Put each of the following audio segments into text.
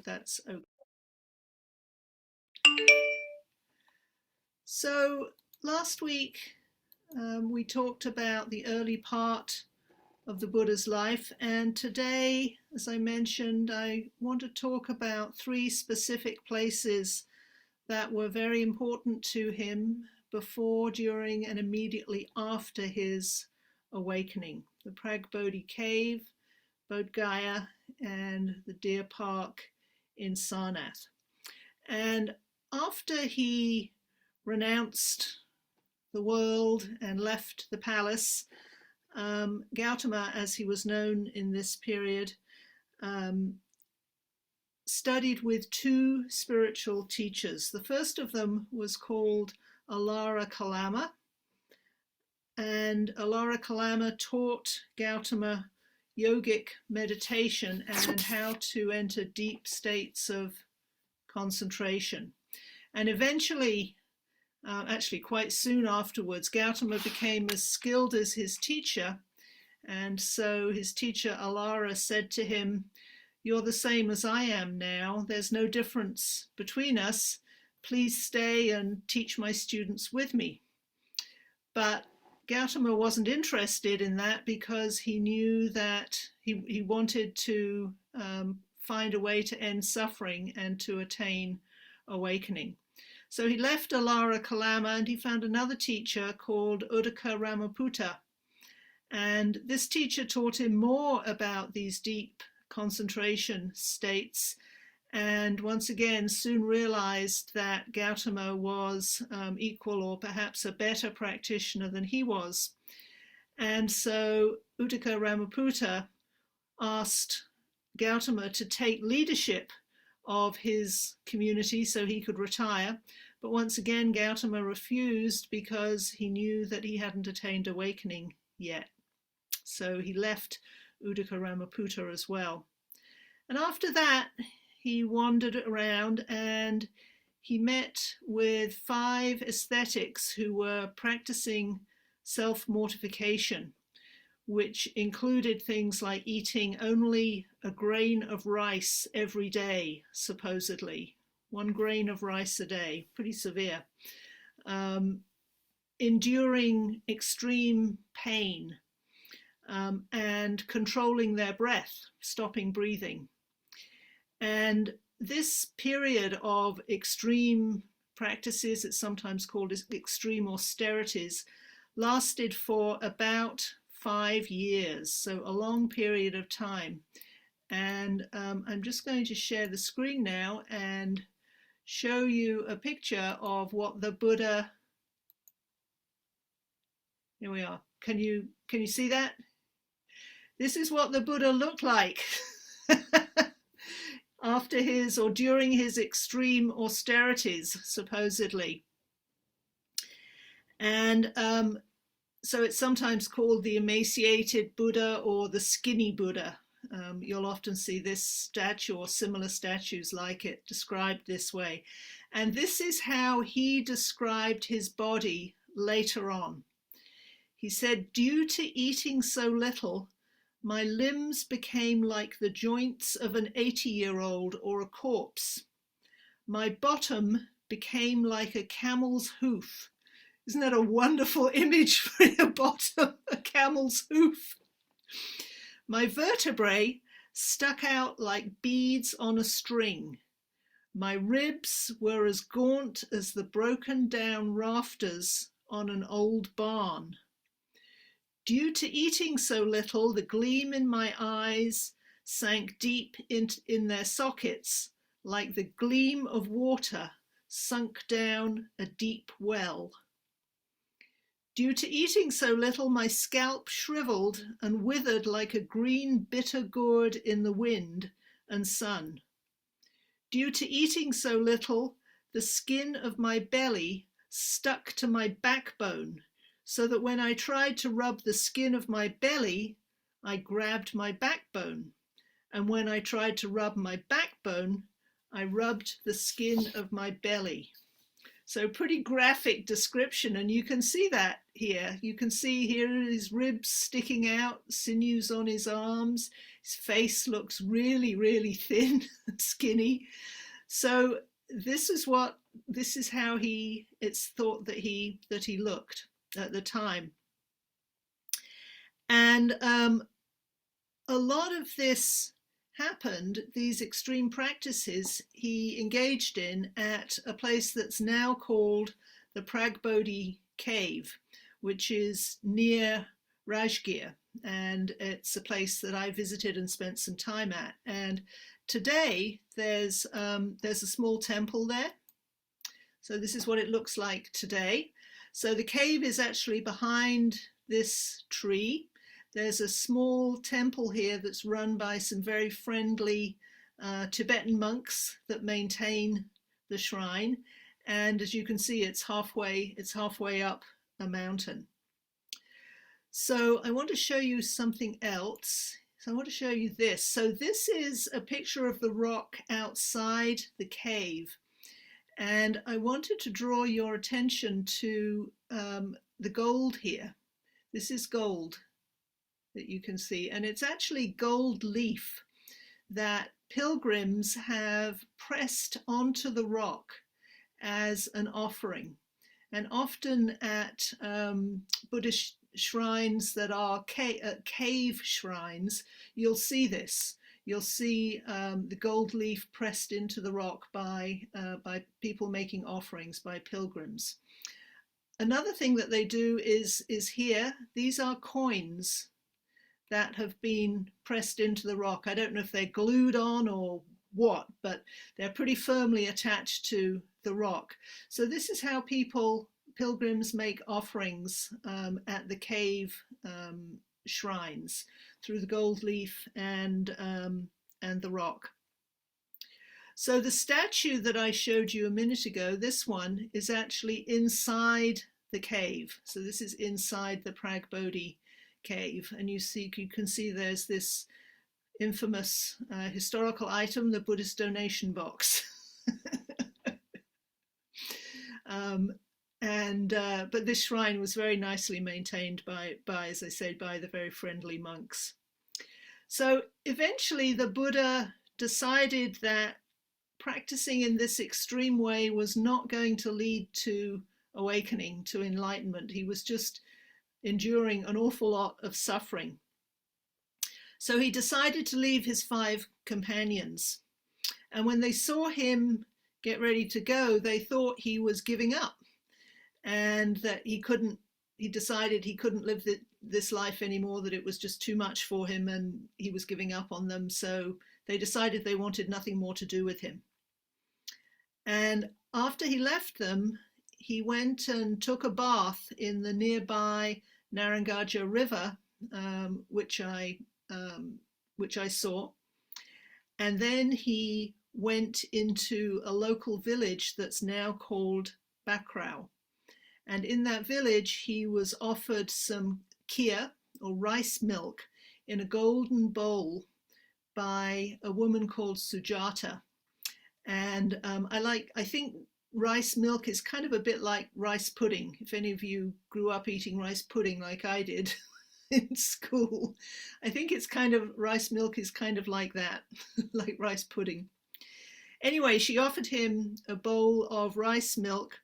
that's okay. So last week we talked about the early part of the Buddha's life, and today, as I mentioned, I want to talk about 3 specific places that were very important to him before, during, and immediately after his awakening: the Pragbodhi Cave, Bodhgaya, and the deer park in Sarnath. And after he renounced the world and left the palace, Gautama, as he was known in this period, studied with 2 spiritual teachers. The first of them was called Alara Kalama, and Alara Kalama taught Gautama yogic meditation and how to enter deep states of concentration. And eventually, actually quite soon afterwards, Gautama became as skilled as his teacher, and so his teacher Alara said to him, "You're the same as I am now. There's no difference between us. Please stay and teach my students with me." But Gautama wasn't interested in that, because he knew that he wanted to find a way to end suffering and to attain awakening. So he left Alara Kalama and he found another teacher called Uddaka Ramaputta. And this teacher taught him more about these deep concentration states, and once again soon realized that Gautama was equal or perhaps a better practitioner than he was. And so Uddaka Ramaputta asked Gautama to take leadership of his community so he could retire. But once again, Gautama refused because he knew that he hadn't attained awakening yet. So he left Uddaka Ramaputta as well. And after that, he wandered around and he met with 5 ascetics who were practicing self-mortification, which included things like eating only a grain of rice every day, supposedly. 1 grain of rice a day, pretty severe. Enduring extreme pain, and controlling their breath, stopping breathing. And this period of extreme practices, it's sometimes called extreme austerities, lasted for about 5 years, so a long period of time. And I'm just going to share the screen now and show you a picture of what the Buddha, here we are. Can you see that? This is what the Buddha looked like after his or during his extreme austerities, supposedly. And so it's sometimes called the Emaciated Buddha or the Skinny Buddha. You'll often see this statue or similar statues like it described this way. And this is how he described his body later on. He said, "Due to eating so little, my limbs became like the joints of an 80-year-old or a corpse. My bottom became like a camel's hoof." Isn't that a wonderful image for a bottom, a camel's hoof? "My vertebrae stuck out like beads on a string. My ribs were as gaunt as the broken down rafters on an old barn. Due to eating so little, the gleam in my eyes sank deep in their sockets like the gleam of water sunk down a deep well. Due to eating so little, my scalp shriveled and withered like a green bitter gourd in the wind and sun. Due to eating so little, the skin of my belly stuck to my backbone, so that when I tried to rub the skin of my belly, I grabbed my backbone. And when I tried to rub my backbone, I rubbed the skin of my belly." So pretty graphic description, and you can see that here. You can see here his ribs sticking out, sinews on his arms. His face looks really, really thin and skinny. So this is how it's thought that he looked at the time. And a lot of this happened, these extreme practices he engaged in at a place that's now called the Pragbodhi Cave, which is near Rajgir, and it's a place that I visited and spent some time at. And today there's a small temple there. So this is what it looks like today. So the cave is actually behind this tree. There's a small temple here that's run by some very friendly Tibetan monks that maintain the shrine. And as you can see, it's halfway up a mountain. So I want to show you something else. So I want to show you this. So this is a picture of the rock outside the cave. And I wanted to draw your attention to the gold here. This is gold that you can see, and it's actually gold leaf that pilgrims have pressed onto the rock as an offering. And often at Buddhist shrines that are cave shrines, you'll see this. You'll see the gold leaf pressed into the rock by people making offerings, by pilgrims. Another thing that they do is here, these are coins that have been pressed into the rock. I don't know if they're glued on or what, but they're pretty firmly attached to the rock. So this is how pilgrims make offerings at the cave shrines, through the gold leaf and the rock. So the statue that I showed you a minute ago, this one, is actually inside the cave. So this is inside the Pragbodhi Cave, and you can see there's this infamous historical item, the Buddhist donation box. But this shrine was very nicely maintained by, as I said, by the very friendly monks. So eventually the Buddha decided that practicing in this extreme way was not going to lead to awakening, to enlightenment. He was just enduring an awful lot of suffering. So he decided to leave his 5 companions. And when they saw him get ready to go, they thought he was giving up, and that he decided he couldn't live this life anymore, that it was just too much for him and he was giving up on them. So they decided they wanted nothing more to do with him. And after he left them, he went and took a bath in the nearby Narangajya River, which I saw. And then he went into a local village that's now called Bakrao. And in that village, he was offered some kheer, or rice milk, in a golden bowl by a woman called Sujata. And I think rice milk is kind of a bit like rice pudding. If any of you grew up eating rice pudding like I did in school, I think rice milk is kind of like that, like rice pudding. Anyway, she offered him a bowl of rice milk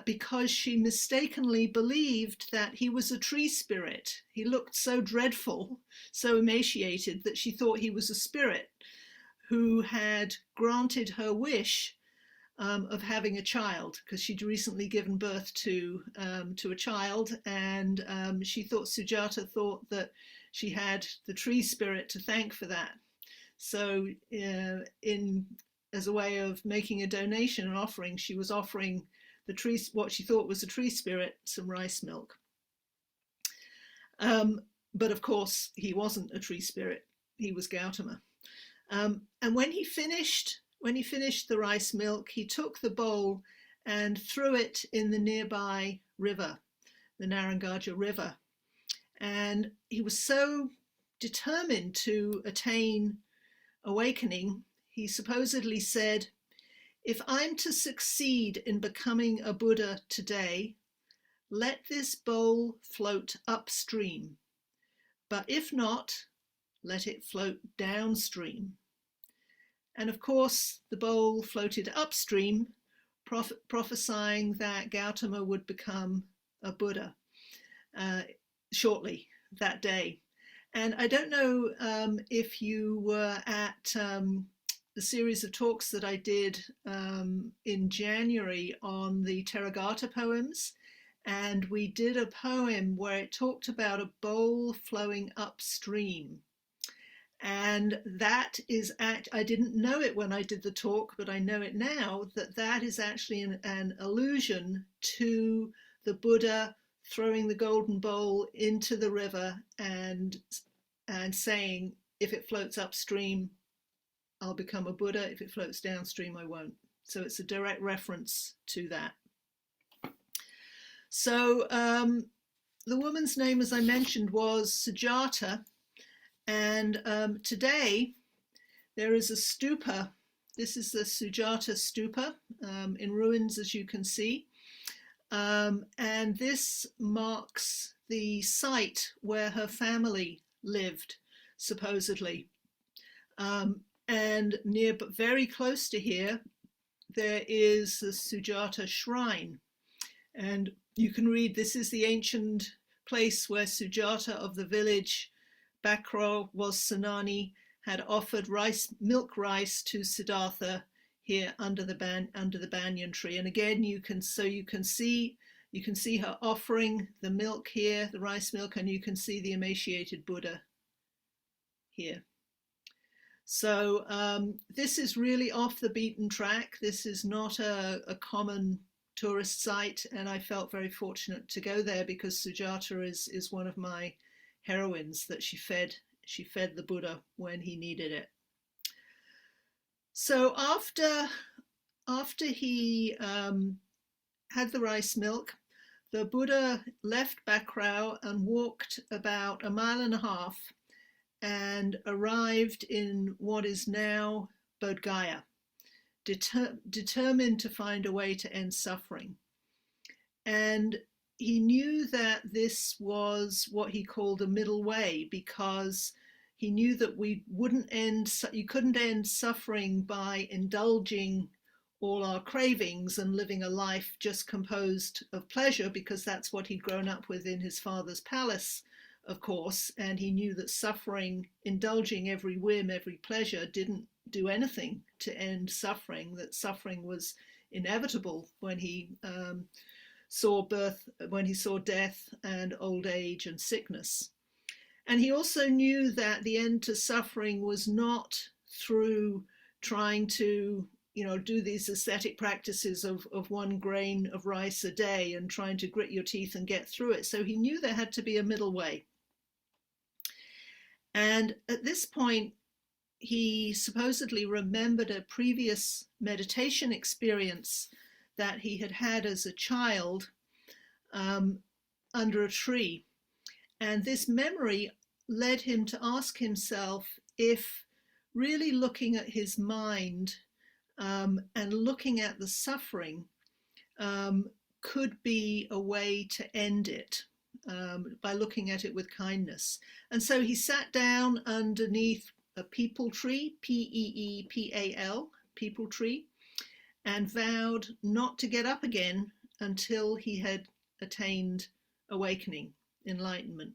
because she mistakenly believed that he was a tree spirit. He looked so dreadful, so emaciated, that she thought he was a spirit who had granted her wish of having a child, because she'd recently given birth to a child, and Sujata thought that she had the tree spirit to thank for that. So as a way of making a donation, an offering, she was offering the tree, what she thought was a tree spirit, some rice milk. But of course, he wasn't a tree spirit. He was Gautama. And when he finished the rice milk, he took the bowl and threw it in the nearby river, the Narangajya River. And he was so determined to attain awakening, he supposedly said, "If I'm to succeed in becoming a Buddha today, let this bowl float upstream. But if not, let it float downstream. And of course, the bowl floated upstream, prophesying that Gautama would become a Buddha shortly that day. And I don't know if you were at the series of talks that I did in January on the Tergar poems. And we did a poem where it talked about a bowl flowing upstream. And that is, I didn't know it when I did the talk, but I know it now, that is actually an allusion to the Buddha throwing the golden bowl into the river and saying, if it floats upstream, I'll become a Buddha. If it floats downstream, I won't. So it's a direct reference to that. So the woman's name, as I mentioned, was Sujata. And today there is a stupa. This is the Sujata Stupa in ruins, as you can see. And this marks the site where her family lived, supposedly. And near, but very close to here, there is the Sujata Shrine. And you can read, this is the ancient place where Sujata of the village Bakro was Sanani, had offered milk rice to Siddhartha here under the banyan tree. And again, you can see her offering the milk here, the rice milk, and you can see the emaciated Buddha here. So this is really off the beaten track. This is not a common tourist site, and I felt very fortunate to go there because Sujata is one of my heroines that she fed the Buddha when he needed it. So after he had the rice milk, the Buddha left Bakrao and walked about 1.5 miles and arrived in what is now Bodhgaya, determined to find a way to end suffering. And he knew that this was what he called a middle way, because he knew that you couldn't end suffering by indulging all our cravings and living a life just composed of pleasure, because that's what he'd grown up with in his father's palace, of course. And he knew that suffering, indulging every whim, every pleasure, didn't do anything to end suffering, that suffering was inevitable when he saw death and old age and sickness. And he also knew that the end to suffering was not through trying to, do these ascetic practices of 1 grain of rice a day and trying to grit your teeth and get through it. So he knew there had to be a middle way. And at this point, he supposedly remembered a previous meditation experience that he had had as a child under a tree. And this memory led him to ask himself if really looking at his mind and looking at the suffering could be a way to end it by looking at it with kindness. And so he sat down underneath a peepal tree, P-E-E-P-A-L, peepal tree, and vowed not to get up again until he had attained awakening, enlightenment.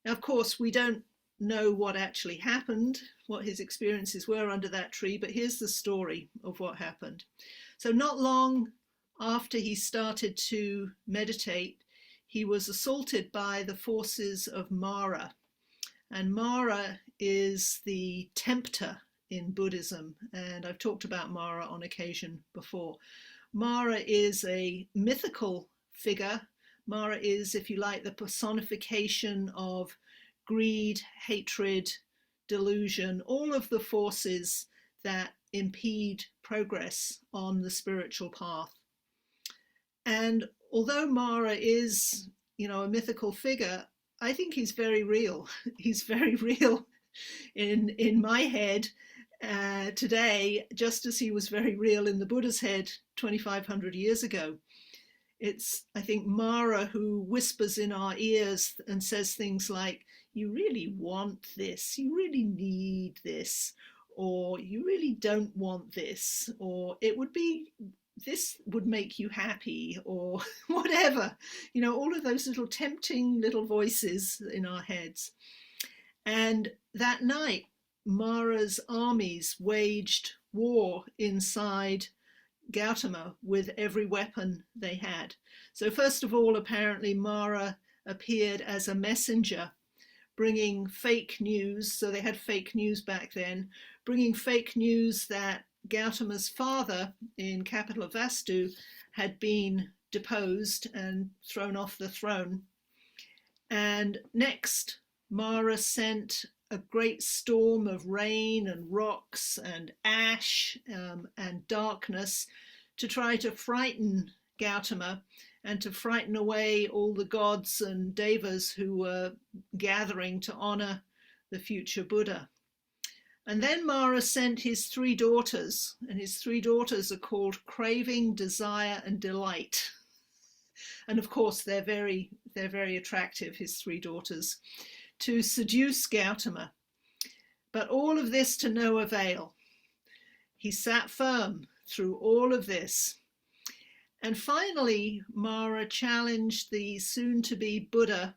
Now, of course, we don't know what actually happened, what his experiences were under that tree, but here's the story of what happened. So not long after he started to meditate, he was assaulted by the forces of Mara. And Mara is the tempter in Buddhism, and I've talked about Mara on occasion before. Mara is a mythical figure. Mara is, if you like, the personification of greed, hatred, delusion, all of the forces that impede progress on the spiritual path. And although Mara is, a mythical figure, I think he's very real. He's very real in my head today, just as he was very real in the Buddha's head 2,500 years ago. It's, I think, Mara who whispers in our ears and says things like, you really want this, you really need this, or you really don't want this, or this would make you happy, or whatever, all of those little tempting little voices in our heads. And that night, Mara's armies waged war inside Gautama with every weapon they had. So first of all, apparently Mara appeared as a messenger, bringing fake news. So they had fake news back then, bringing fake news that Gautama's father in capital Vastu had been deposed and thrown off the throne. And next, Mara sent a great storm of rain and rocks and ash and darkness to try to frighten Gautama and to frighten away all the gods and devas who were gathering to honor the future Buddha. And then Mara sent his 3 daughters, and his 3 daughters are called Craving, Desire, and Delight. And of course, they're very attractive, his 3 daughters, to seduce Gautama. But all of this to no avail. He sat firm through all of this. And finally, Mara challenged the soon-to-be Buddha,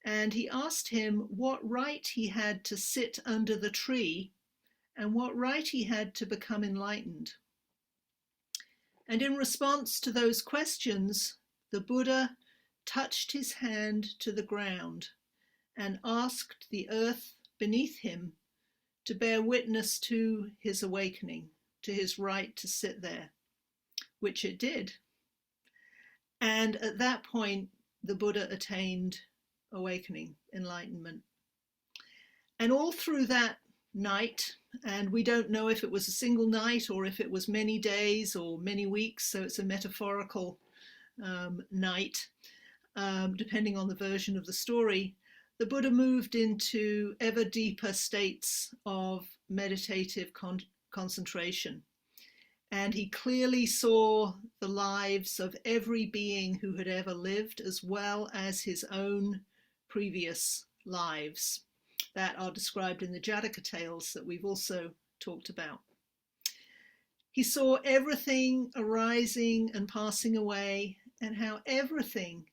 and he asked him what right he had to sit under the tree and what right he had to become enlightened. And in response to those questions, the Buddha touched his hand to the ground and asked the earth beneath him to bear witness to his awakening, to his right to sit there, which it did. And at that point, the Buddha attained awakening, enlightenment. And all through that night, and we don't know if it was a single night or if it was many days or many weeks, so it's a metaphorical night, depending on the version of the story, the Buddha moved into ever deeper states of meditative concentration. And he clearly saw the lives of every being who had ever lived, as well as his own previous lives that are described in the Jataka tales that we've also talked about. He saw everything arising and passing away, and how everything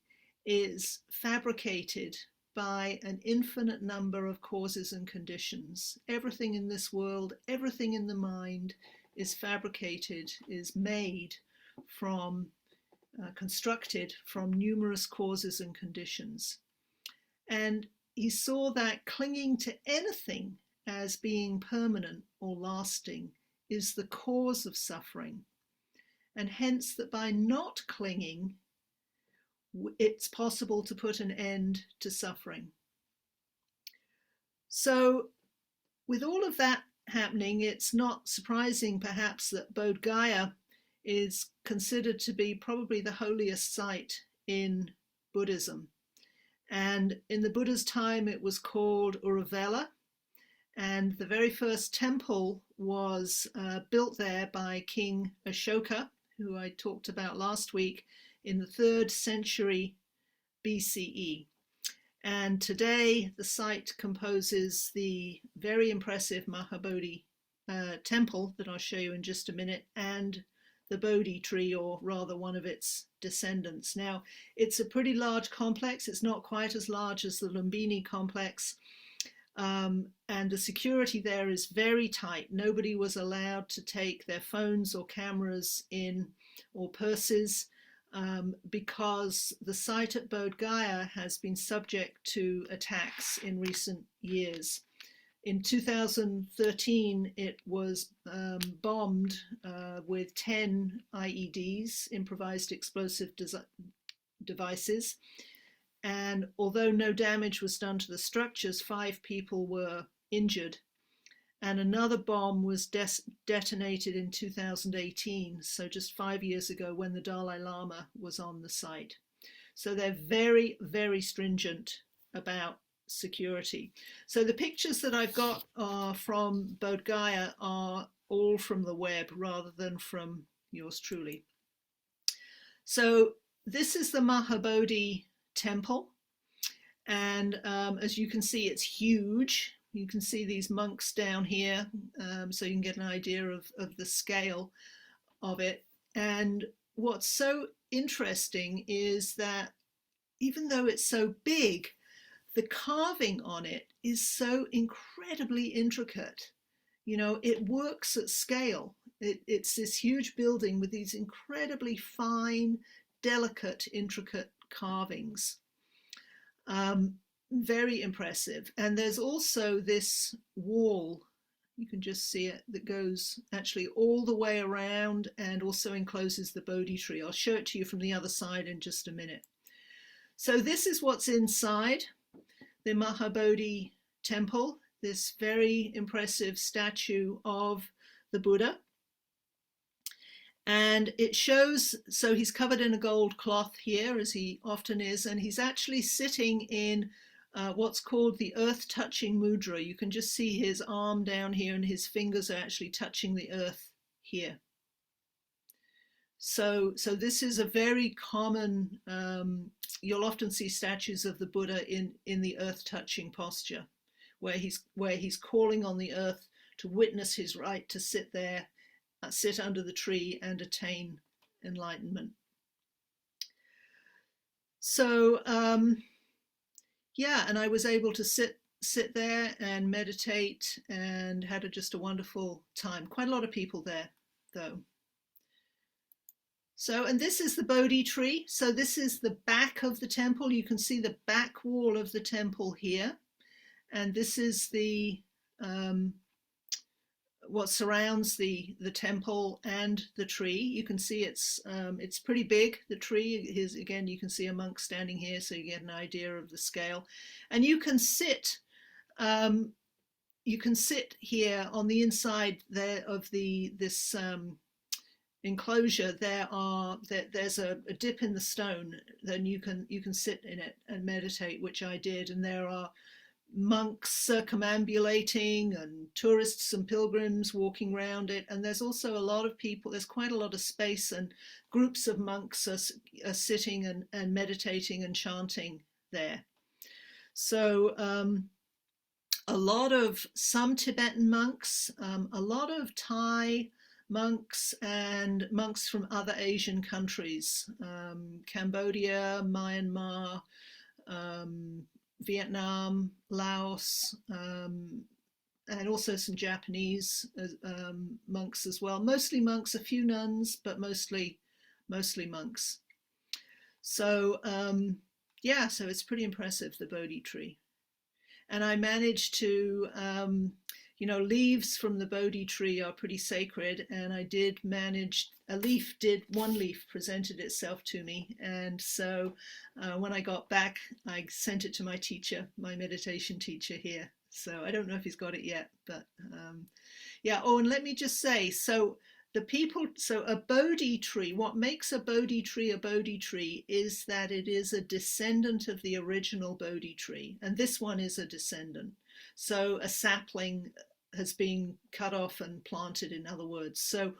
is fabricated by an infinite number of causes and conditions. Everything in this world, everything in the mind is fabricated, is made from, constructed from numerous causes and conditions. And he saw that clinging to anything as being permanent or lasting is the cause of suffering. And hence that by not clinging, it's possible to put an end to suffering. So with all of that happening, it's not surprising perhaps that Bodhgaya is considered to be probably the holiest site in Buddhism. And in the Buddha's time, it was called Uruvela. And the very first temple was built there by King Ashoka, who I talked about last week, in the 3rd century BCE. And today the site composes the very impressive Mahabodhi temple that I'll show you in just a minute, and the Bodhi tree, or rather one of its descendants. Now, it's a pretty large complex. It's not quite as large as the Lumbini complex. And the security there is very tight. Nobody was allowed to take their phones or cameras in, or purses, because the site at Bodhgaya has been subject to attacks in recent years. In 2013, it was bombed with 10 IEDs, improvised explosive devices. And although no damage was done to the structures, 5 people were injured. And another bomb was detonated in 2018, so just 5 years ago, when the Dalai Lama was on the site. So they're very, very stringent about security. So the pictures that I've got from Bodhgaya are all from the web rather than from yours truly. So this is the Mahabodhi temple, And as you can see, it's huge. You can see these monks down here, so you can get an idea of the scale of it. And what's so interesting is that even though it's so big, the carving on it is so incredibly intricate. You know, it works at scale. It's this huge building with these incredibly fine, delicate, intricate carvings. Very impressive. And there's also this wall, you can just see it, that goes actually all the way around and also encloses the Bodhi tree. I'll show it to you from the other side in just a minute. So this is what's inside the Mahabodhi temple, this very impressive statue of the Buddha. And it shows, so he's covered in a gold cloth here, as he often is, and he's actually sitting in what's called the earth-touching mudra. You can just see his arm down here and his fingers are actually touching the earth here. So this is a very common, you'll often see statues of the Buddha in the earth-touching posture, where he's calling on the earth to witness his right to sit there, sit under the tree and attain enlightenment. So yeah, and I was able to sit there and meditate and had just a wonderful time. Quite a lot of people there, though. So, and this is the Bodhi tree. So this is the back of the temple. You can see the back wall of the temple here. And this is the what surrounds the temple and the tree. You can see it's pretty big, the tree. Here's, again, you can see a monk standing here, so you get an idea of the scale. And you can sit here on the inside there of this enclosure. There's a dip in the stone, then you can sit in it and meditate, which I did. And there are monks circumambulating and tourists and pilgrims walking around it, and there's also a lot of people, there's quite a lot of space, and groups of monks are sitting and meditating and chanting there. So a lot of some Tibetan monks, a lot of Thai monks, and monks from other Asian countries, Cambodia, Myanmar, Vietnam, Laos, and also some Japanese monks as well. Mostly monks, a few nuns, but mostly monks. So yeah, so it's pretty impressive, the Bodhi tree. And I managed to, you know, leaves from the Bodhi tree are pretty sacred, and I did manage, one leaf presented itself to me, and so when I got back, I sent it to my teacher, my meditation teacher here. So I don't know if he's got it yet, but yeah. Oh, and let me just say, so a Bodhi tree, what makes a Bodhi tree is that it is a descendant of the original Bodhi tree, and this one is a descendant. So a sapling has been cut off and planted, in other words. So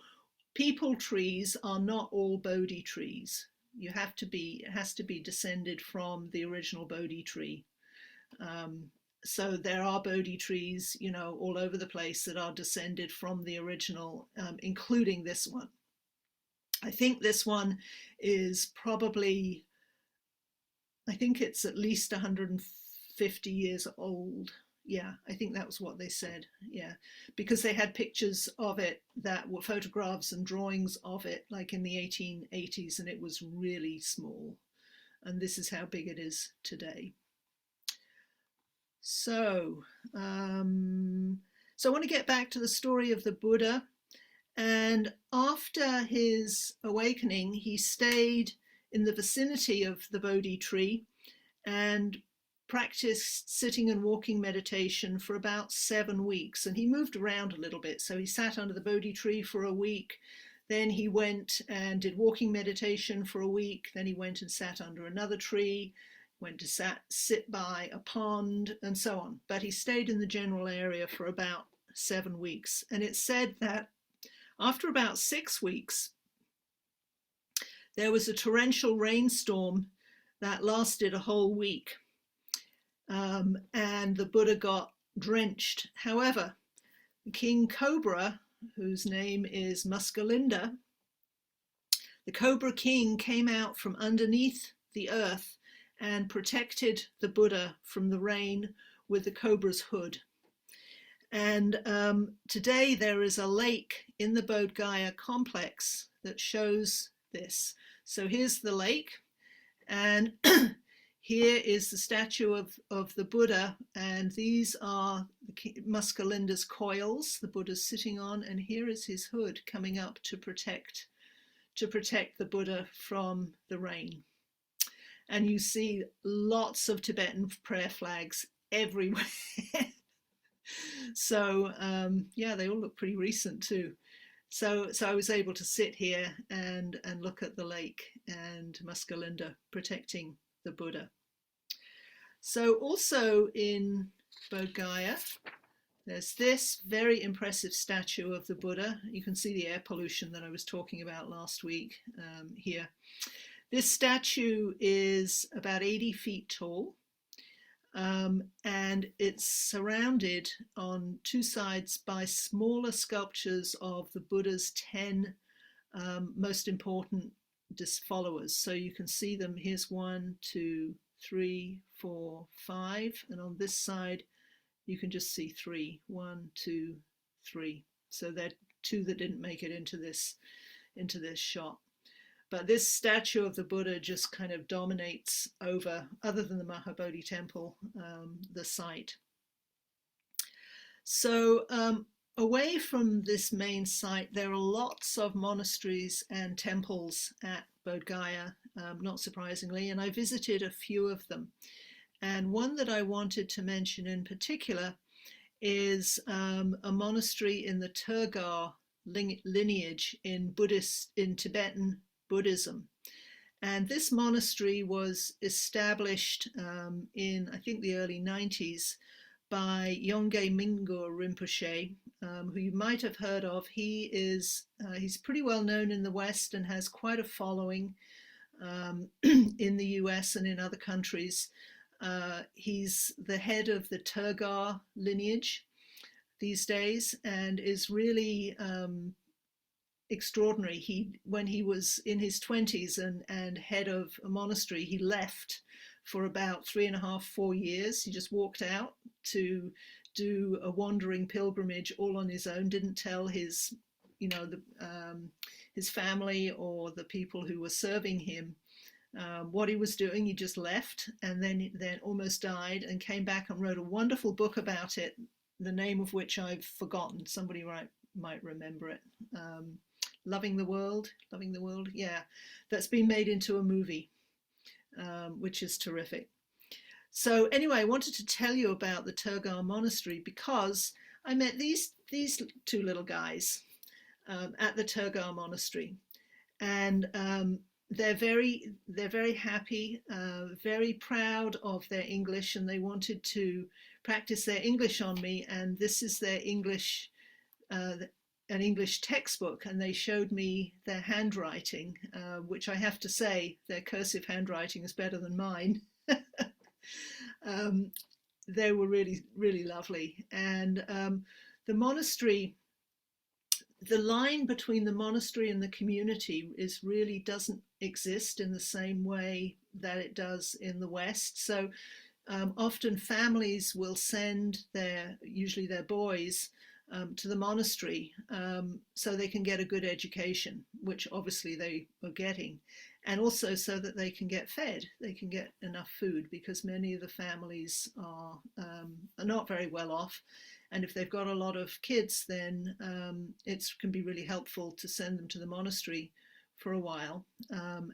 people trees are not all Bodhi trees. It has to be descended from the original Bodhi tree. So there are Bodhi trees, you know, all over the place that are descended from the original, including this one. I think this one is probably, I think it's at least 150 years old. Yeah, I think that was what they said. Yeah, because they had pictures of it that were photographs and drawings of it like in the 1880s, and it was really small. And this is how big it is today. So, so I want to get back to the story of the Buddha. And after his awakening, he stayed in the vicinity of the Bodhi tree and practiced sitting and walking meditation for about 7 weeks. And he moved around a little bit. So he sat under the Bodhi tree for a week. Then he went and did walking meditation for a week. Then he went and sat under another tree, went to sit by a pond, and so on. But he stayed in the general area for about 7 weeks. And it's said that after about 6 weeks, there was a torrential rainstorm that lasted a whole week. and the Buddha got drenched. However, King Cobra, whose name is Muscalinda, the Cobra King came out from underneath the earth and protected the Buddha from the rain with the cobra's hood. And today there is a lake in the Bodhgaya complex that shows this. So here's the lake, and here is the statue of the Buddha, and these are Muscalinda's coils the Buddha's sitting on, and here is his hood coming up to protect the Buddha from the rain. And you see lots of Tibetan prayer flags everywhere. So yeah, they all look pretty recent too. So I was able to sit here and look at the lake and Muscalinda protecting the Buddha. So also in Bodhgaya, there's this very impressive statue of the Buddha. You can see the air pollution that I was talking about last week here. This statue is about 80 feet tall, and it's surrounded on two sides by smaller sculptures of the Buddha's 10 most important followers. So you can see them. Here's 1, 2, 3, 4, 5, and on this side you can just see 3. 1, 2, 3. So there are 2 that didn't make it into this shot. But this statue of the Buddha just kind of dominates over, other than the Mahabodhi temple, the site. So away from this main site, there are lots of monasteries and temples at Bodhgaya, not surprisingly, and I visited a few of them. And one that I wanted to mention in particular is a monastery in the Tergar lineage in Tibetan Buddhism. And this monastery was established in, I think, the early 90s by Yongey Mingyur Rinpoche, who you might have heard of. He's pretty well known in the West and has quite a following in the US and in other countries. He's the head of the Tergar lineage these days and is really extraordinary. When he was in his 20s and head of a monastery, he left for about 3.5, 4 years. He just walked out to do a wandering pilgrimage all on his own, didn't tell his family or the people who were serving him what he was doing. He just left and then almost died and came back and wrote a wonderful book about it, the name of which I've forgotten. Somebody might remember it. Loving the World, yeah. That's been made into a movie, which is terrific. So anyway, I wanted to tell you about the Tergar Monastery because I met these 2 little guys at the Tergar Monastery, and they're very happy, very proud of their English, and they wanted to practice their English on me. And this is their English, an English textbook, and they showed me their handwriting, which I have to say, their cursive handwriting is better than mine. They were really, really lovely. And the monastery, the line between the monastery and the community really doesn't exist in the same way that it does in the West. So often families will send usually their boys to the monastery so they can get a good education, which obviously they are getting, and also so that they can get fed, they can get enough food, because many of the families are not very well off. And if they've got a lot of kids, then it can be really helpful to send them to the monastery for a while,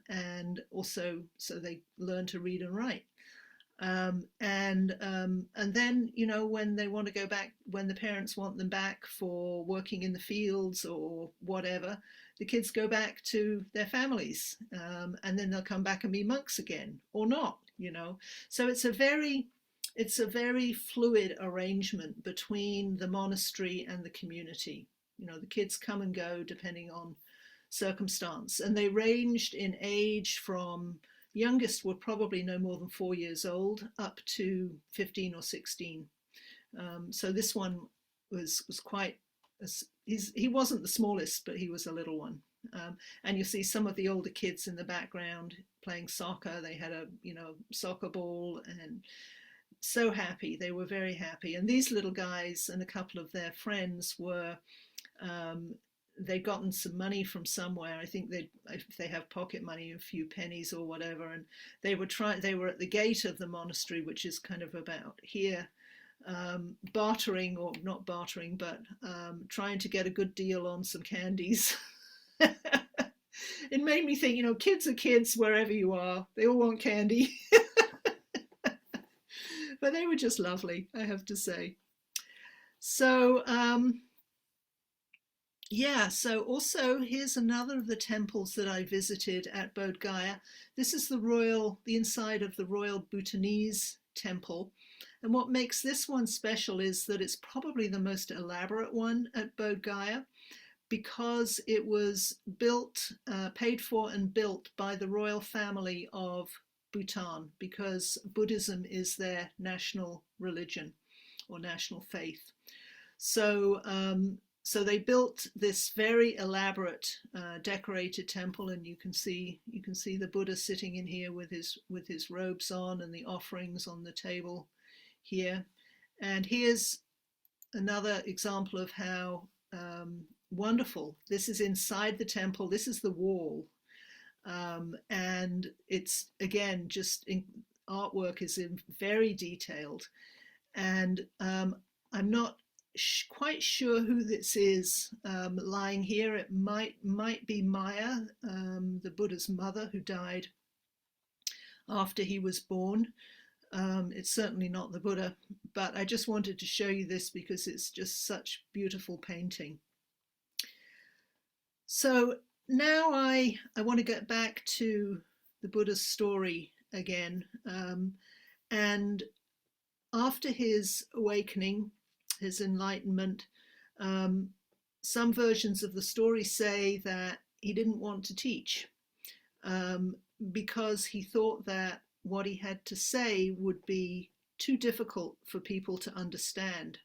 and also so they learn to read and write. And then, when they want to go back, when the parents want them back for working in the fields or whatever, the kids go back to their families, and then they'll come back and be monks again, or not, So it's a very fluid arrangement between the monastery and the community. The kids come and go depending on circumstance, and they ranged in age from youngest were probably no more than 4 years old, up to 15 or 16. So this one was quite, he wasn't the smallest, but he was a little one. And you see some of the older kids in the background playing soccer. They had a soccer ball, and so happy. They were very happy. And these little guys and a couple of their friends were, they'd gotten some money from somewhere. I think if they have pocket money, a few pennies or whatever, and they were at the gate of the monastery, which is kind of about here, bartering, or not bartering, but trying to get a good deal on some candies. It made me think, kids are kids wherever you are. They all want candy. But they were just lovely, I have to say. So, so also here's another of the temples that I visited at Bodhgaya. This is the inside of the royal Bhutanese temple. And what makes this one special is that it's probably the most elaborate one at Bodhgaya, because it was built, paid for and built by the royal family of Bhutan, because Buddhism is their national religion or national faith. So, so they built this very elaborate, decorated temple, and you can see the Buddha sitting in here with his robes on, and the offerings on the table here. And here's another example of how wonderful. This is inside the temple. This is the wall. And it's, again, artwork is very detailed. And I'm not quite sure who this is lying here. It might be Maya, the Buddha's mother, who died after he was born. It's certainly not the Buddha, but I just wanted to show you this because it's just such beautiful painting. So now I want to get back to the Buddha's story again. And after his awakening, his enlightenment, some versions of the story say that he didn't want to teach because he thought that what he had to say would be too difficult for people to understand.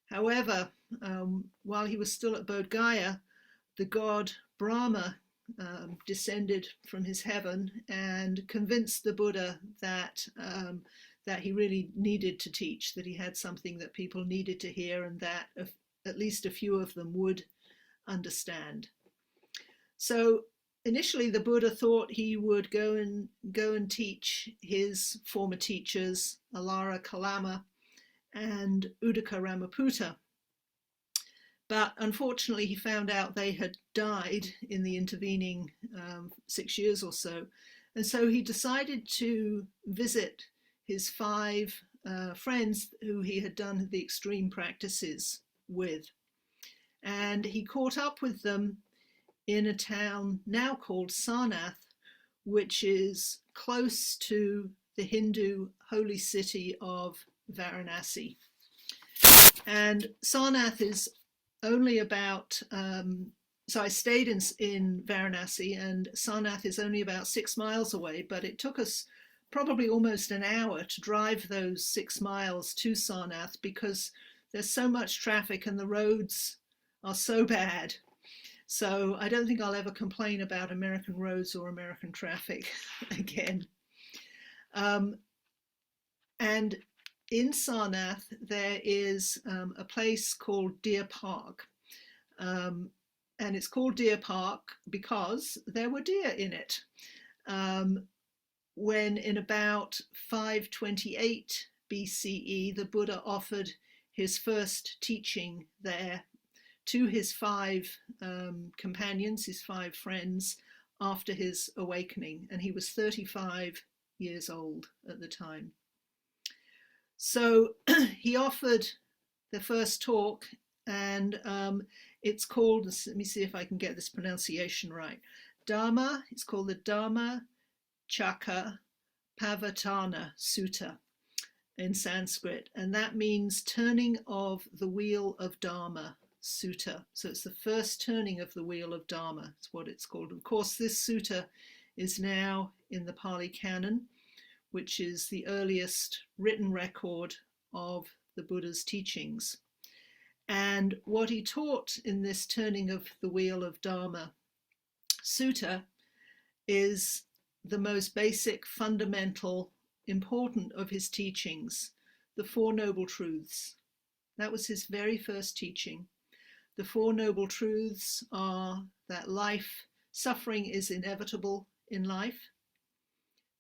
However, while he was still at Bodhgaya, the god Brahma descended from his heaven and convinced the Buddha that he really needed to teach, that he had something that people needed to hear, and that at least a few of them would understand. So initially the Buddha thought he would go and teach his former teachers, Alara Kalama and Uddaka Ramaputta. But unfortunately, he found out they had died in the intervening 6 years or so. And so he decided to visit his 5 friends who he had done the extreme practices with. And he caught up with them in a town now called Sarnath, which is close to the Hindu holy city of Varanasi. And Sarnath is only about, so I stayed in Varanasi, and Sarnath is only about 6 miles away, but it took us probably almost an hour to drive those 6 miles to Sarnath because there's so much traffic and the roads are so bad. So I don't think I'll ever complain about American roads or American traffic again. And in Sarnath, there is a place called Deer Park. And it's called Deer Park because there were deer in it. When in about 528 BCE, the Buddha offered his first teaching there to his 5 companions, his 5 friends, after his awakening. And he was 35 years old at the time. So he offered the first talk, and it's called, let me see if I can get this pronunciation right, Dharma, it's called the Dharmarajika Pavatana Sutta in Sanskrit, and that means turning of the wheel of Dharma Sutta. So it's the first turning of the wheel of Dharma, it's what it's called. Of course, this sutta is now in the Pali Canon, which is the earliest written record of the Buddha's teachings. And what he taught in this turning of the wheel of Dharma Sutta is the most basic, fundamental, important of his teachings, the Four Noble Truths. That was his very first teaching. The Four Noble Truths are that suffering is inevitable in life,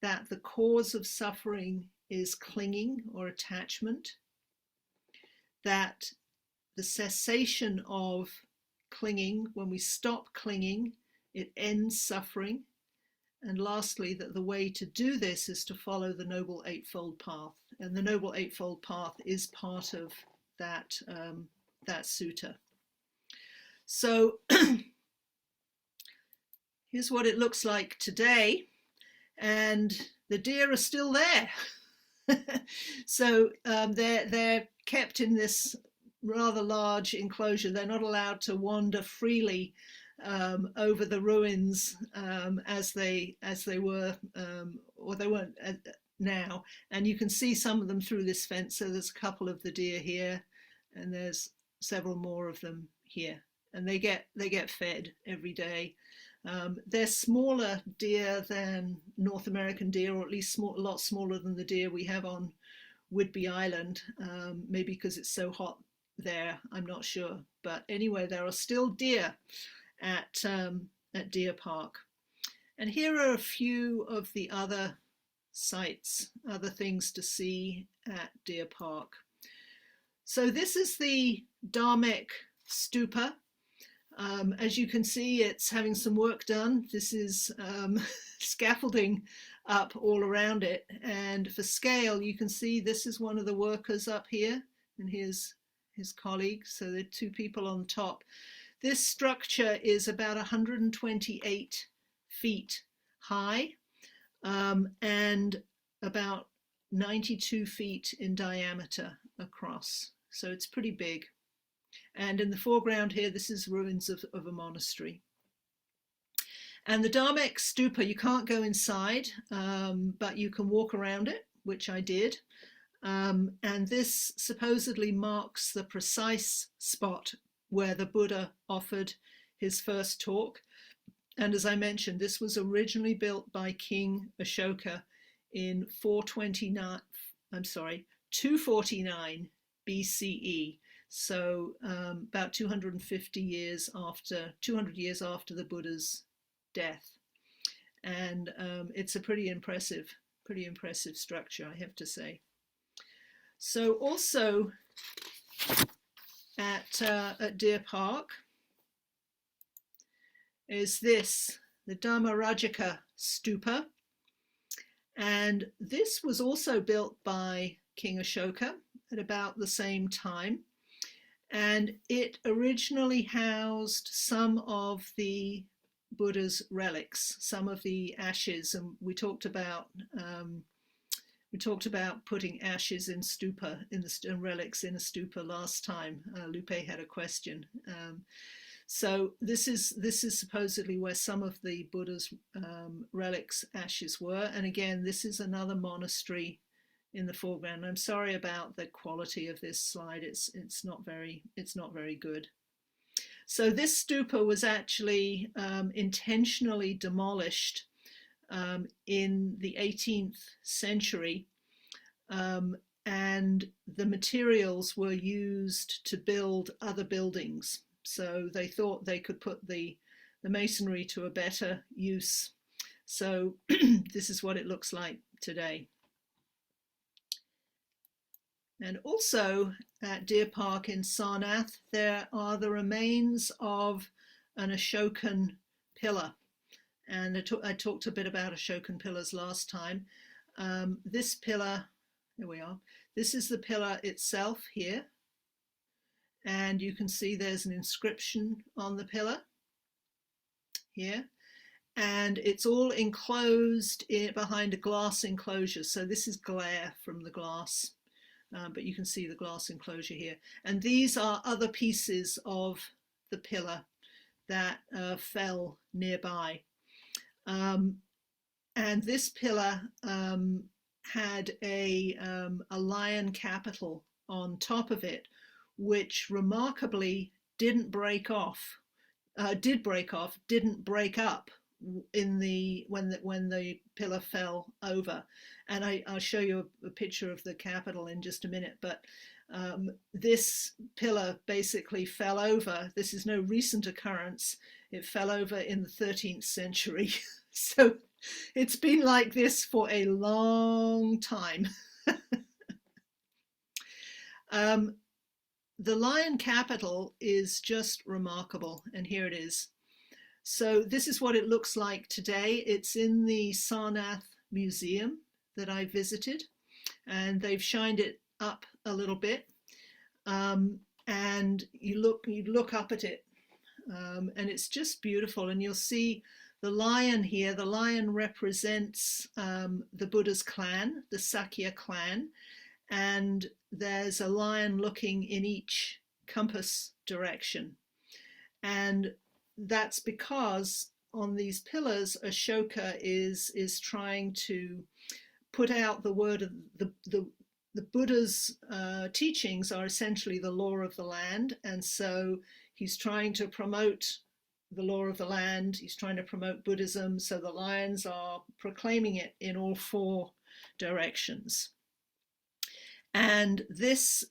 that the cause of suffering is clinging or attachment, that the cessation of clinging, when we stop clinging, it ends suffering. And lastly, that the way to do this is to follow the Noble Eightfold Path. And the Noble Eightfold Path is part of that sutta. So here's what it looks like today. And the deer are still there. So they're kept in this rather large enclosure. They're not allowed to wander freely over the ruins as they were, or they weren't now. And you can see some of them through this fence. So there's a couple of the deer here, and there's several more of them here. And they get fed every day. They're smaller deer than North American deer, or at least a lot smaller than the deer we have on Whidbey Island, maybe because it's so hot there, I'm not sure. But anyway, there are still deer at Deer Park. And here are a few of the other sites, other things to see at Deer Park. So this is the Dharmek Stupa. As you can see, it's having some work done. This is scaffolding up all around it. And for scale, you can see this is one of the workers up here, and here's his colleague. So there are two people on top. This structure is about 128 feet high and about 92 feet in diameter across. So it's pretty big. And in the foreground here, this is ruins of a monastery. And the Dharmek Stupa, you can't go inside, but you can walk around it, which I did. And this supposedly marks the precise spot where the Buddha offered his first talk. And as I mentioned, this was originally built by King Ashoka in 249 BCE. So about 200 years after the Buddha's death. And it's a pretty impressive structure, I have to say. So also at Deer Park is this, the Dharmarajika Stupa. And this was also built by King Ashoka at about the same time. And it originally housed some of the Buddha's relics, some of the ashes, and we talked about putting ashes in stupa, in relics in a stupa last time. Lupe had a question. So this is supposedly where some of the Buddha's relics ashes were. And again, this is another monastery in the foreground. I'm sorry about the quality of this slide. It's not very good. So this stupa was actually intentionally demolished in the 18th century, and the materials were used to build other buildings. So they thought they could put the masonry to a better use. So this is what it looks like today. And also at Deer Park in Sarnath, there are the remains of an Ashokan pillar. And I talked a bit about Ashokan pillars last time. This pillar, there we are. This is the pillar itself here. And you can see there's an inscription on the pillar here. And it's all enclosed behind a glass enclosure. So this is glare from the glass. But you can see the glass enclosure here. And these are other pieces of the pillar that fell nearby. And this pillar had a lion capital on top of it, which remarkably didn't break off, didn't break up in the when the pillar fell over. And I'll show you a picture of the capital in just a minute, but this pillar basically fell over. This is no recent occurrence. It fell over in the 13th century. So it's been like this for a long time. The lion capital is just remarkable, and here it is. So this is what it looks like today. It's in the Sarnath Museum that I visited, and they've shined it up a little bit. And you look up at it, and it's just beautiful. And you'll see the lion here. The lion represents the Buddha's clan, the Sakya clan, and there's a lion looking in each compass direction. And that's because on these pillars, Ashoka is trying to put out the word of the Buddha's teachings are essentially the law of the land. And so he's trying to promote the law of the land. He's trying to promote Buddhism. So the lions are proclaiming it in all four directions. And this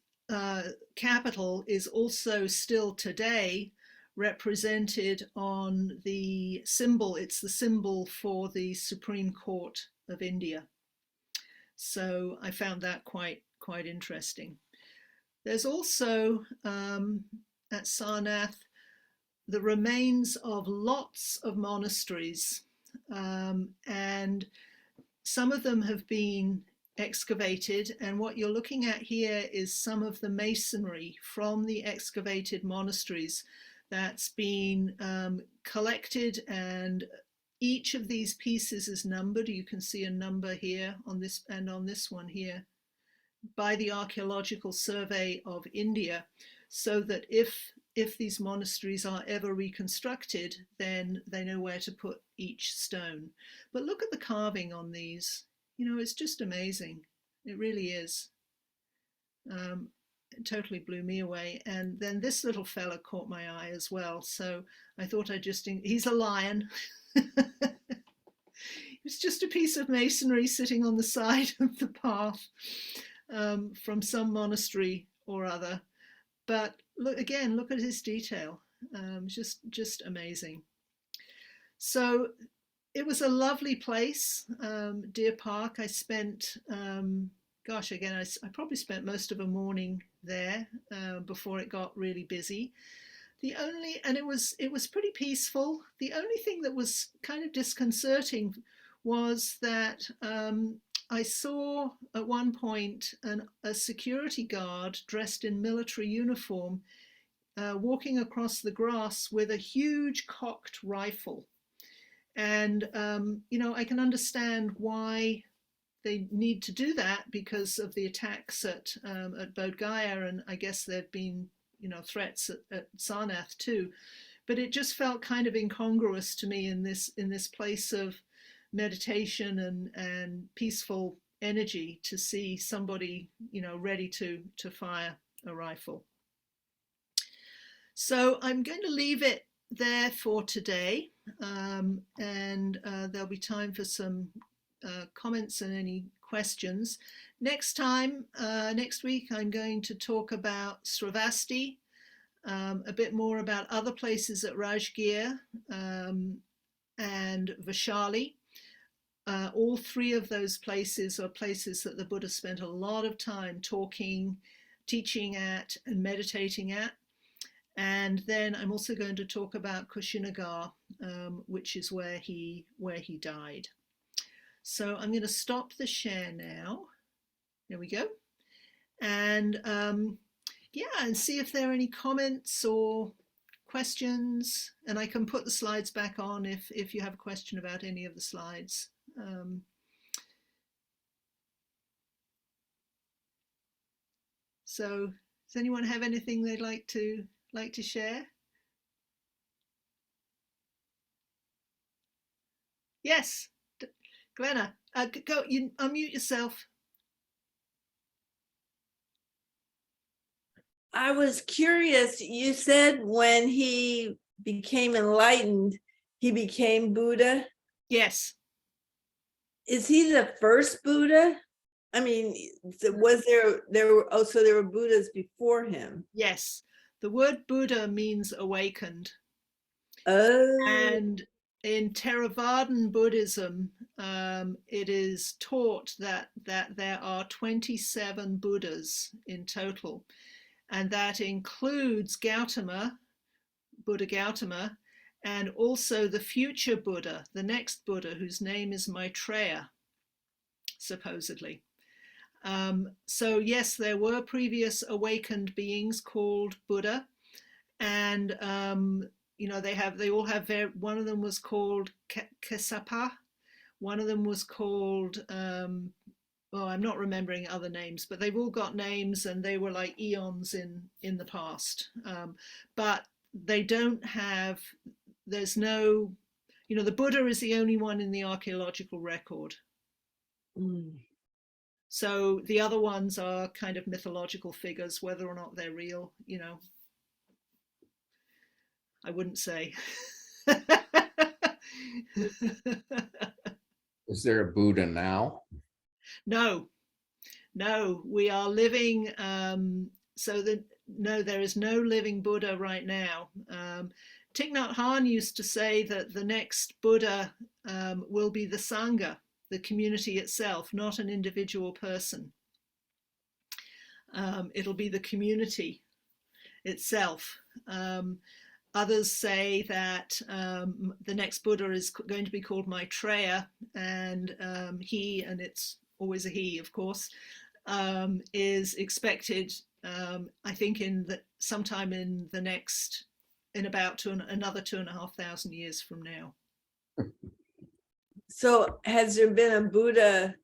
capital is also still today represented on the symbol. It's the symbol for the Supreme Court of India. So I found that quite interesting. There's also at Sarnath the remains of lots of monasteries, and some of them have been excavated, and what you're looking at here is some of the masonry from the excavated monasteries that's been collected, and each of these pieces is numbered. You can see a number here on this and on this one here by the Archaeological Survey of India, so that if these monasteries are ever reconstructed, then they know where to put each stone. But look at the carving on these. You know, it's just amazing. It really is. It totally blew me away. And then this little fella caught my eye as well. So I thought he's a lion. It's just a piece of masonry sitting on the side of the path from some monastery or other. But look at his detail. Just amazing. So it was a lovely place, Deer Park. I spent, I probably spent most of a morning there before it got really busy. And it was pretty peaceful. The only thing that was kind of disconcerting was that I saw at one point a security guard dressed in military uniform walking across the grass with a huge cocked rifle. And, I can understand why they need to do that because of the attacks at Bodhgaya, and I guess there have been, threats at Sarnath too. But it just felt kind of incongruous to me in this place of meditation and peaceful energy to see somebody, ready to fire a rifle. So I'm going to leave it there for today, and there'll be time for some comments and any questions. Next week, I'm going to talk about Sravasti, a bit more about other places at Rajgir and Vaishali. All three of those places are places that the Buddha spent a lot of time talking, teaching at, and meditating at. And then I'm also going to talk about Kushinagar, which is where he died. So I'm going to stop the share now. There we go. And and see if there are any comments or questions. And I can put the slides back on if you have a question about any of the slides. So does anyone have anything they'd like to share? Yes, Glenna, go, you unmute yourself. I was curious, you said when he became enlightened, he became Buddha. Yes. Is he the first Buddha? I mean, was there were so there were Buddhas before him? Yes. The word Buddha means awakened. Oh. And in Theravadan Buddhism, it is taught that there are 27 Buddhas in total, and that includes Gautama, Buddha Gautama, and also the future Buddha, the next Buddha, whose name is Maitreya, supposedly. So yes, there were previous awakened beings called Buddha, and they all have one of them was called Kesapa, one of them was called I'm not remembering other names, but they've all got names, and they were like eons in the past. But they don't have. There's no. The Buddha is the only one in the archaeological record. Mm. So the other ones are kind of mythological figures, whether or not they're real, I wouldn't say. Is there a Buddha now? No, we are living. No, there is no living Buddha right now. Thich Nhat Hanh used to say that the next Buddha will be the Sangha, the community itself, not an individual person. It'll be the community itself. Others say that the next Buddha is going to be called Maitreya, and it's always a he, of course, is expected, I think, sometime in about another 2,500 years from now. So has there been a Buddha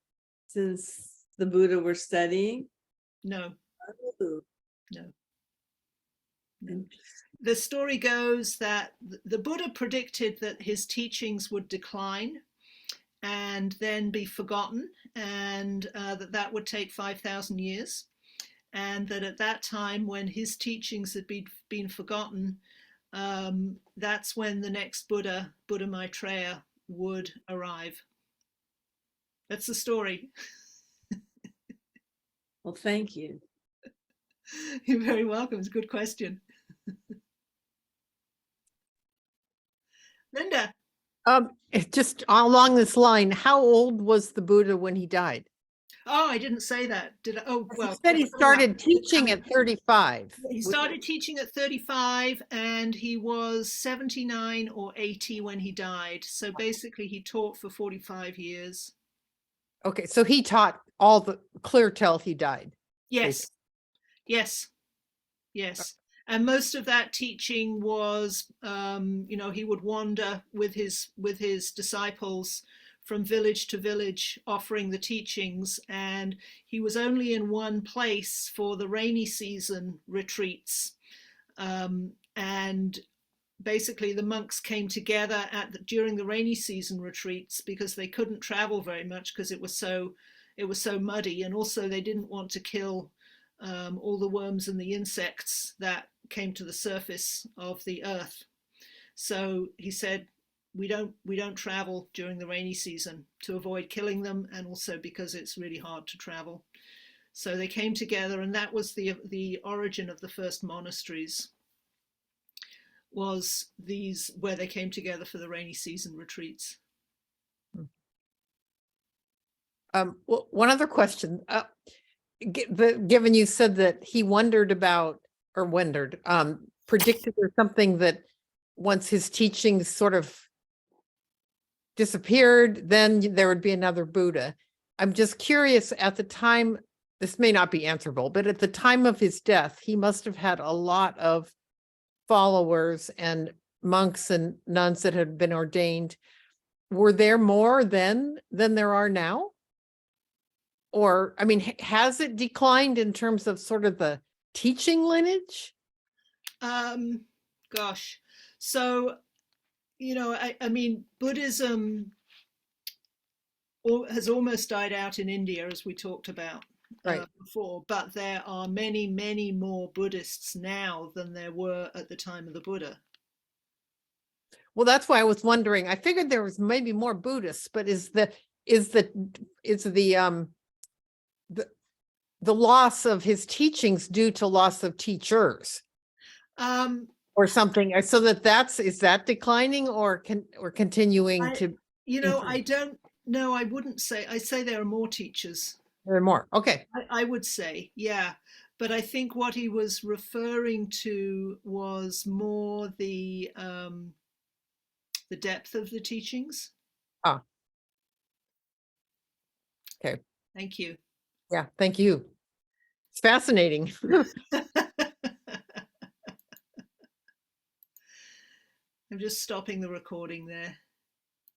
since the Buddha we're studying? No. Oh. No. The story goes that the Buddha predicted that his teachings would decline and then be forgotten, and that would take 5,000 years. And that at that time, when his teachings had been forgotten, that's when the next Buddha, Buddha Maitreya, would arrive. That's the story. Well, thank you. You're very welcome. It's a good question. Linda. Just along this line, how old was the Buddha when he died? Oh, I didn't say that. Did I? Oh, well. He said he started teaching at 35. He started teaching at 35, and he was 79 or 80 when he died. So basically, he taught for 45 years. Okay, so he taught all the clear till he died. Yes. Basically. Yes. And most of that teaching was, he would wander with his disciples from village to village offering the teachings, and he was only in one place for the rainy season retreats, and basically the monks came together during the rainy season retreats because they couldn't travel very much because it was so muddy, and also they didn't want to kill all the worms and the insects that came to the surface of the earth. So he said, we don't travel during the rainy season to avoid killing them, and also because it's really hard to travel. So they came together, and that was the origin of the first monasteries, was these where they came together for the rainy season retreats. Well, one other question. Given you said that he predicted or something that once his teachings sort of disappeared, then there would be another Buddha. I'm just curious, at the time, this may not be answerable, but at the time of his death, he must have had a lot of followers and monks and nuns that had been ordained. Were there more then than there are now? Or, I mean, has it declined in terms of sort of the teaching lineage? Gosh. So, I mean, Buddhism has almost died out in India, as we talked about Right. before, but there are many, many more Buddhists now than there were at the time of the Buddha. Well, that's why I was wondering. I figured there was maybe more Buddhists, but is the loss of his teachings due to loss of teachers or something? So is that declining or continuing to? I don't know. I wouldn't say. I say there are more teachers. There are more. Okay. I would say, yeah. But I think what he was referring to was more the depth of the teachings. Ah. Okay. Thank you. Yeah, thank you. It's fascinating. I'm just stopping the recording there.